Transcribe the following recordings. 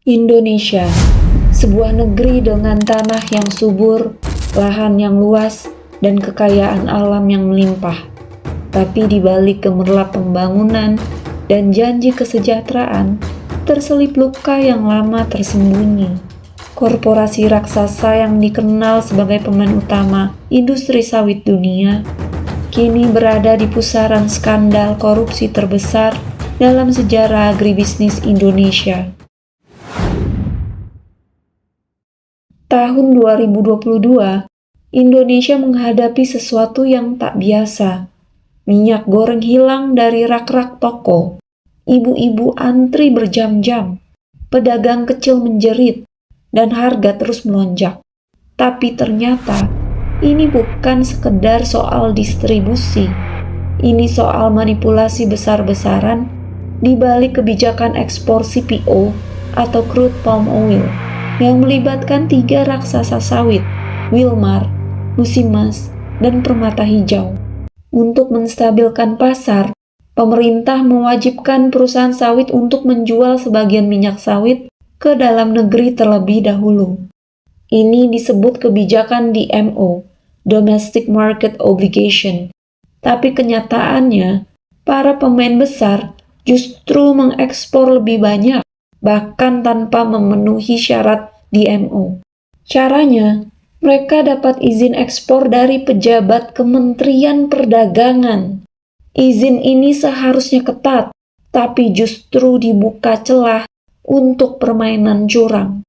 Indonesia, sebuah negeri dengan tanah yang subur, lahan yang luas, dan kekayaan alam yang melimpah. Tapi di balik gemerlap pembangunan dan janji kesejahteraan, terselip luka yang lama tersembunyi. Korporasi raksasa yang dikenal sebagai pemain utama industri sawit dunia, kini berada di pusaran skandal korupsi terbesar dalam sejarah agribisnis Indonesia. Tahun 2022, Indonesia menghadapi sesuatu yang tak biasa. Minyak goreng hilang dari rak-rak toko. Ibu-ibu antri berjam-jam. Pedagang kecil menjerit, dan harga terus melonjak. Tapi ternyata, ini bukan sekedar soal distribusi. Ini soal manipulasi besar-besaran di balik kebijakan ekspor CPO atau crude palm oil yang melibatkan 3 raksasa sawit, Wilmar, Musimas, dan Permata Hijau. Untuk menstabilkan pasar, pemerintah mewajibkan perusahaan sawit untuk menjual sebagian minyak sawit ke dalam negeri terlebih dahulu. Ini disebut kebijakan DMO, Domestic Market Obligation. Tapi kenyataannya, para pemain besar justru mengekspor lebih banyak, bahkan tanpa memenuhi syarat DMO. Caranya, mereka dapat izin ekspor dari pejabat Kementerian Perdagangan. Izin ini seharusnya ketat, tapi justru dibuka celah untuk permainan curang.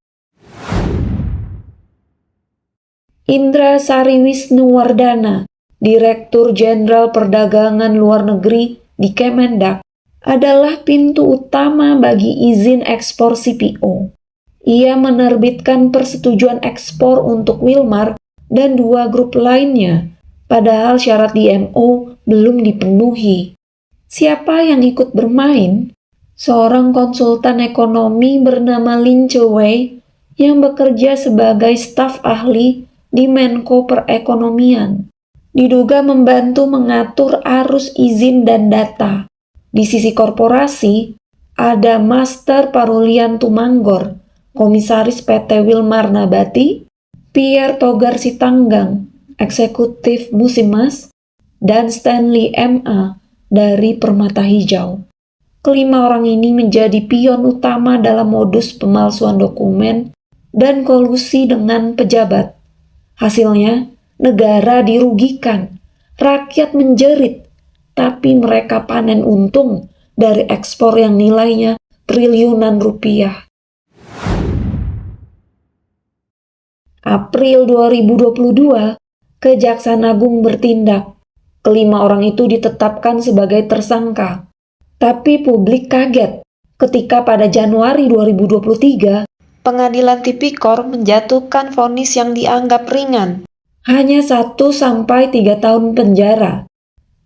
Indra Sariwisnuwardana, Direktur Jenderal Perdagangan Luar Negeri di Kemendak, adalah pintu utama bagi izin ekspor CPO. Ia menerbitkan persetujuan ekspor untuk Wilmar dan 2 grup lainnya, padahal syarat DMO belum dipenuhi. Siapa yang ikut bermain? Seorang konsultan ekonomi bernama Lin Che-wei yang bekerja sebagai staf ahli di Menko Perekonomian. Diduga membantu mengatur arus izin dan data. Di sisi korporasi, ada Master Parulian Tumanggor, Komisaris PT Wilmar Nabati, Pierre Togar Sitanggang, Eksekutif Musimas, dan Stanley M.A. dari Permata Hijau. Kelima orang ini menjadi pion utama dalam modus pemalsuan dokumen dan kolusi dengan pejabat. Hasilnya, negara dirugikan, rakyat menjerit, tapi mereka panen untung dari ekspor yang nilainya triliunan rupiah. April 2022, Kejaksaan Agung bertindak. Kelima orang itu ditetapkan sebagai tersangka. Tapi publik kaget ketika pada Januari 2023, Pengadilan Tipikor menjatuhkan vonis yang dianggap ringan, hanya 1-3 tahun penjara.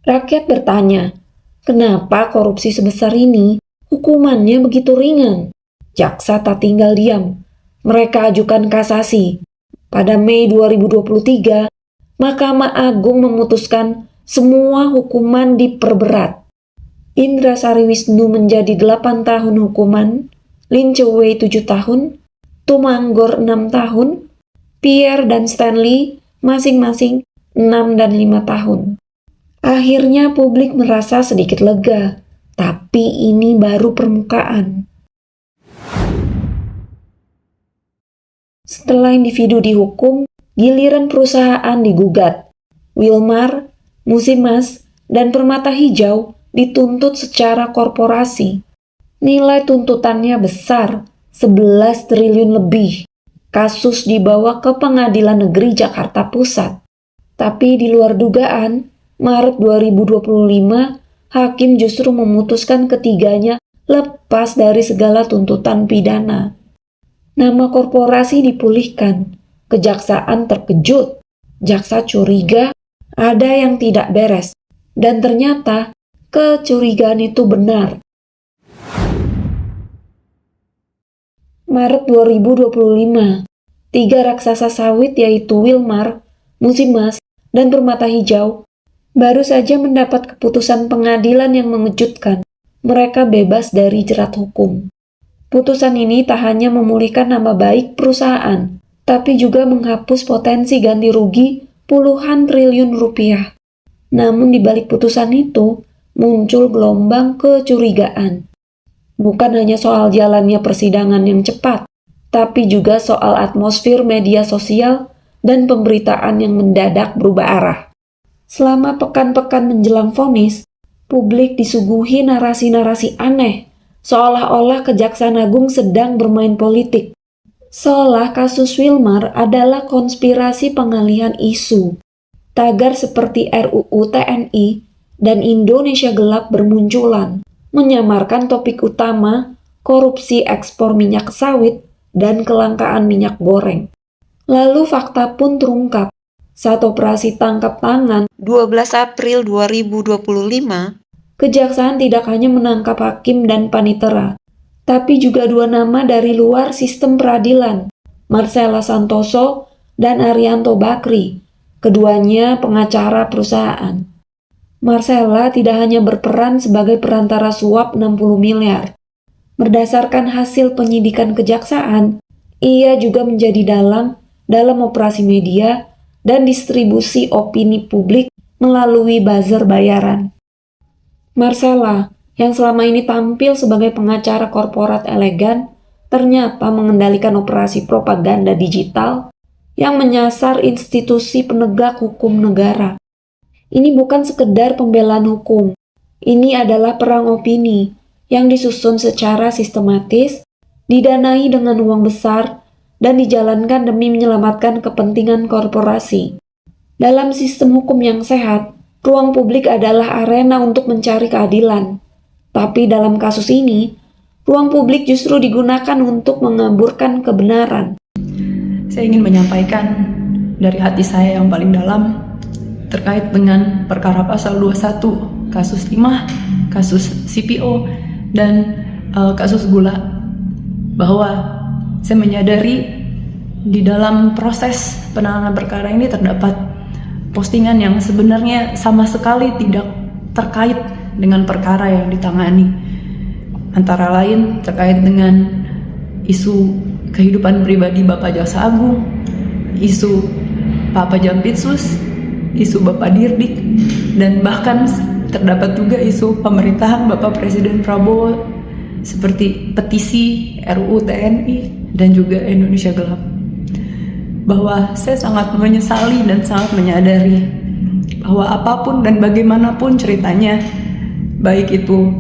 Rakyat bertanya, kenapa korupsi sebesar ini hukumannya begitu ringan? Jaksa tak tinggal diam. Mereka ajukan kasasi. Pada Mei 2023, Mahkamah Agung memutuskan semua hukuman diperberat. Indra Sariwisnu menjadi 8 tahun hukuman, Lin Che-wei 7 tahun, Tumanggor 6 tahun, Pierre dan Stanley masing-masing 6 dan 5 tahun. Akhirnya publik merasa sedikit lega, tapi ini baru permukaan. Setelah individu dihukum, giliran perusahaan digugat. Wilmar, Musimas, dan Permata Hijau dituntut secara korporasi. Nilai tuntutannya besar, 11 triliun lebih. Kasus dibawa ke Pengadilan Negeri Jakarta Pusat. Tapi di luar dugaan, Maret 2025, hakim justru memutuskan ketiganya lepas dari segala tuntutan pidana. Nama korporasi dipulihkan. Kejaksaan terkejut. Jaksa curiga ada yang tidak beres. Dan ternyata kecurigaan itu benar. Maret 2025, 3 raksasa sawit yaitu Wilmar, Musimas, dan Permata Hijau baru saja mendapat keputusan pengadilan yang mengejutkan. Mereka bebas dari jerat hukum. Putusan ini tak hanya memulihkan nama baik perusahaan, tapi juga menghapus potensi ganti rugi puluhan triliun rupiah. Namun di balik putusan itu, muncul gelombang kecurigaan. Bukan hanya soal jalannya persidangan yang cepat, tapi juga soal atmosfer media sosial dan pemberitaan yang mendadak berubah arah. Selama pekan-pekan menjelang vonis, publik disuguhi narasi-narasi aneh, seolah-olah Kejaksaan Agung sedang bermain politik. Seolah kasus Wilmar adalah konspirasi pengalihan isu. Tagar seperti RUU TNI dan Indonesia Gelap bermunculan, menyamarkan topik utama korupsi ekspor minyak sawit dan kelangkaan minyak goreng. Lalu fakta pun terungkap. Saat operasi tangkap tangan 12 April 2025, Kejaksaan tidak hanya menangkap hakim dan panitera, tapi juga dua nama dari luar sistem peradilan, Marcella Santoso dan Arianto Bakri, keduanya pengacara perusahaan. Marcella tidak hanya berperan sebagai perantara suap 60 miliar. Berdasarkan hasil penyidikan kejaksaan, ia juga menjadi dalam operasi media dan distribusi opini publik melalui buzzer bayaran. Marcella, yang selama ini tampil sebagai pengacara korporat elegan, ternyata mengendalikan operasi propaganda digital yang menyasar institusi penegak hukum negara. Ini bukan sekedar pembelaan hukum, ini adalah perang opini yang disusun secara sistematis, didanai dengan uang besar, dan dijalankan demi menyelamatkan kepentingan korporasi. Dalam sistem hukum yang sehat, ruang publik adalah arena untuk mencari keadilan. Tapi dalam kasus ini, ruang publik justru digunakan untuk mengaburkan kebenaran. Saya ingin menyampaikan dari hati saya yang paling dalam terkait dengan perkara pasal 21, kasus timah, kasus CPO, dan kasus gula, bahwa saya menyadari di dalam proses penanganan perkara ini terdapat postingan yang sebenarnya sama sekali tidak terkait dengan perkara yang ditangani. Antara lain terkait dengan isu kehidupan pribadi Bapak Jaksa Agung, isu Pak Jampitsus, isu Bapak Dirdik, dan bahkan terdapat juga isu pemerintahan Bapak Presiden Prabowo seperti petisi RUU TNI dan juga Indonesia Gelap. Bahwa saya sangat menyesali dan sangat menyadari bahwa apapun dan bagaimanapun ceritanya, baik itu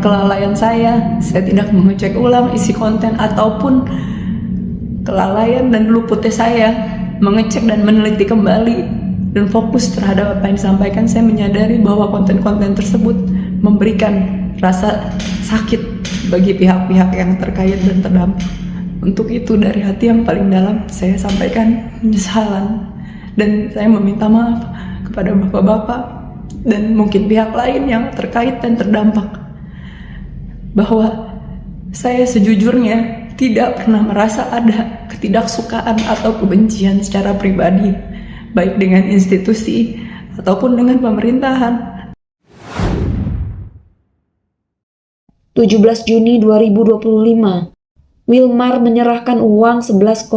kelalaian saya tidak mengecek ulang isi konten, ataupun kelalaian dan luputnya saya mengecek dan meneliti kembali dan fokus terhadap apa yang disampaikan, saya menyadari bahwa konten-konten tersebut memberikan rasa sakit bagi pihak-pihak yang terkait dan terdampak. Untuk itu dari hati yang paling dalam saya sampaikan penyesalan, dan saya meminta maaf kepada bapak-bapak dan mungkin pihak lain yang terkait dan terdampak, bahwa saya sejujurnya tidak pernah merasa ada ketidaksukaan atau kebencian secara pribadi, baik dengan institusi ataupun dengan pemerintahan. 17 Juni 2025, Wilmar menyerahkan uang 11,8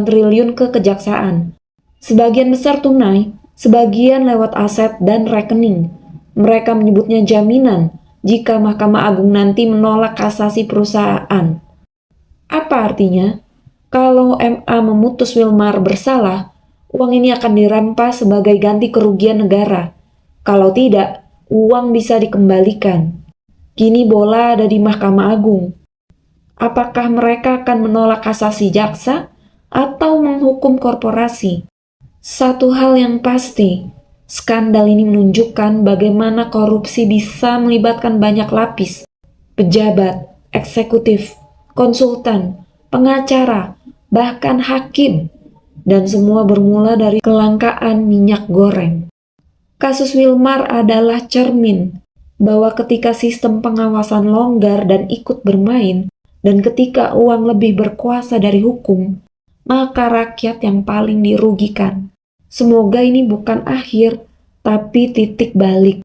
triliun ke kejaksaan. Sebagian besar tunai, sebagian lewat aset dan rekening. Mereka menyebutnya jaminan jika Mahkamah Agung nanti menolak kasasi perusahaan. Apa artinya? Kalau MA memutus Wilmar bersalah, uang ini akan dirampas sebagai ganti kerugian negara. Kalau tidak, uang bisa dikembalikan. Kini bola ada di Mahkamah Agung. Apakah mereka akan menolak kasasi jaksa atau menghukum korporasi? Satu hal yang pasti, skandal ini menunjukkan bagaimana korupsi bisa melibatkan banyak lapis, pejabat, eksekutif, konsultan, pengacara, bahkan hakim, dan semua bermula dari kelangkaan minyak goreng. Kasus Wilmar adalah cermin bahwa ketika sistem pengawasan longgar dan ikut bermain, dan ketika uang lebih berkuasa dari hukum, maka rakyat yang paling dirugikan. Semoga ini bukan akhir, tapi titik balik.